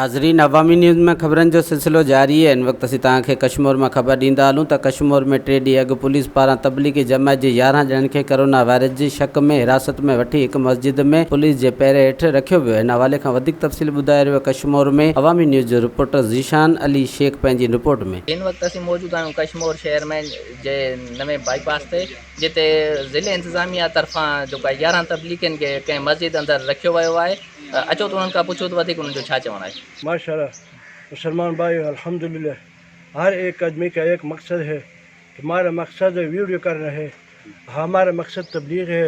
नाज़रीन, अवामी न्यूज़ में खबरन जो सिलसिलो जारी है। इन वक्त असीं तव्हांखे कश्मोर में खबर ॾींदा हलूं त कश्मोर में 3 ॾींहं अॻु पुलिस पारां तबलीगी जमात जे 11 ॼणनि खे कोरोना वायरस जी शक में हिरासत में वठी हिकु मस्जिद में पुलिस जे पहिरे हेठि रखियो वियो। इन हवाले खां वधीक तफ़सील ॿुधाए रहियो कश्मोर में अवामी न्यूज़ जो रिपोर्टर ज़ीशान अली शेख पंहिंजी रिपोर्ट में। इन वक्त असीं मौजूद आहियूं कश्मोर शहर में जे नवे बाईपास ते, जिते ज़िले इंतज़ामिया तरफ़ां जेको आहे 11 तबलीगनि खे कंहिं मस्जिद अंदरि रखियो वियो आहे। अचो त उन्हनि खां पुछो त वधीक उन्हनि जो छा चवणु आहे। माशाल्लाह मुसलमान भाई अल्हम्दुलिल्लाह, हर एक आदमी का एक मकसद है। हमारा मकसद वीडियो करना है, हमारा मकसद तबलीग है।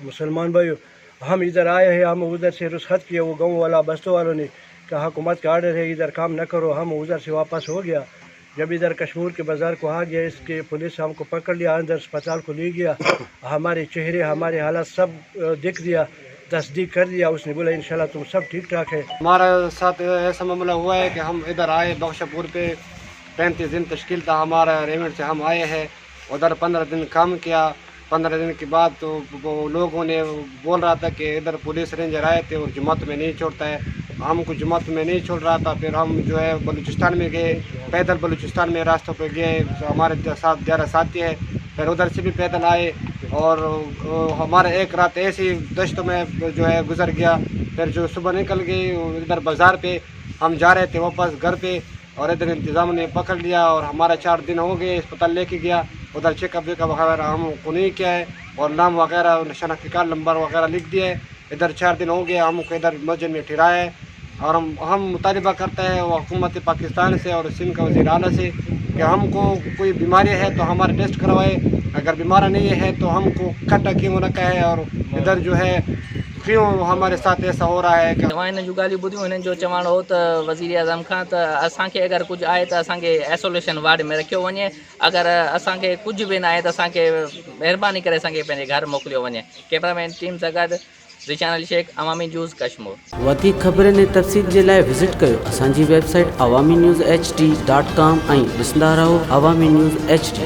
मुसलमान भाइयों, हम इधर आए हैं, हम उधर से रुखसत किया, वो गाँव वाला बस्तों वालों ने कहा हुकूमत का आर्डर है इधर काम न करो, हम उधर से वापस हो गया। जब इधर कश्मूर के बाज़ार को आ गया, इसके पुलिस हमको पकड़ लिया, अंदर अस्पताल को ले गया। हमारे चेहरे हमारे हालात सब दिख दिया, तस्दीक कर दिया। उसने बोला इंशाल्लाह तुम सब ठीक ठाक है। हमारे साथ ऐसा मामला हुआ है कि हम इधर आए बख्शापुर पे 35 दिन तश्कील था हमारा रेमेंट से हम आए हैं। उधर 15 दिन काम किया। 15 दिन के बाद तो वो लोगों ने बोल रहा था कि इधर पुलिस रेंजर आए थे और जमात में नहीं छोड़ता है, हमको जमात में नहीं छोड़ रहा था। फिर हम जो है बलूचिस्तान में गए, पैदल बलूचिस्तान में रास्तों पे गए, हमारे साथ 11 साथी है। फिर उधर से भी पैदल आए और हमारा एक रात ऐसी दश्त में जो है गुजर गया। फिर जो सुबह निकल गई इधर बाज़ार पे हम जा रहे थे वापस घर पे, और इधर इंतज़ाम ने पकड़ लिया और हमारा 4 दिन हो गए। अस्पताल लेके गया, उधर चेकअप वेकअप वगैरह हमको नहीं किया है और नाम वगैरह शनाख्ती कार्ड नंबर वगैरह लिख दिए है। इधर 4 दिन हो गए, हमको इधर मस्जिद में ठहराया है। और हम मुतालिबा करते हैं हुकूमत पाकिस्तान से और सिंध का वज़ीर आला से कि हमको कोई बीमारी है तो हमारे टेस्ट करवाए, अगर बीमारी नहीं है तो हमको इकट्ठा क्यों रखा है और इधर जो है क्यों हमारे साथ ऐसा हो रहा है। तव्हां हिन जूं ॻाल्हियूं ॿुधियूं, हिननि जो चवणु हो त वज़ीर आज़म खां त असांखे अगरि कुझु आहे त असांखे आइसोलेशन वार्ड में रखियो वञे, अगरि असांखे कुझु बि न आहे त असांखे महिरबानी करे असांखे पंहिंजे घर मोकिलियो वञे। कैमरामैन टीम सां गॾु ज़ीशान अली शेख, अवामी न्यूज़ कश्मोर। वधीक ख़बरनि ऐं तफ़सील जे लाइ विज़िट कयो असांजी वेबसाइट awamiNewsHD.com ऐं ॾिसंदा रहो अवामी न्यूज़ HD।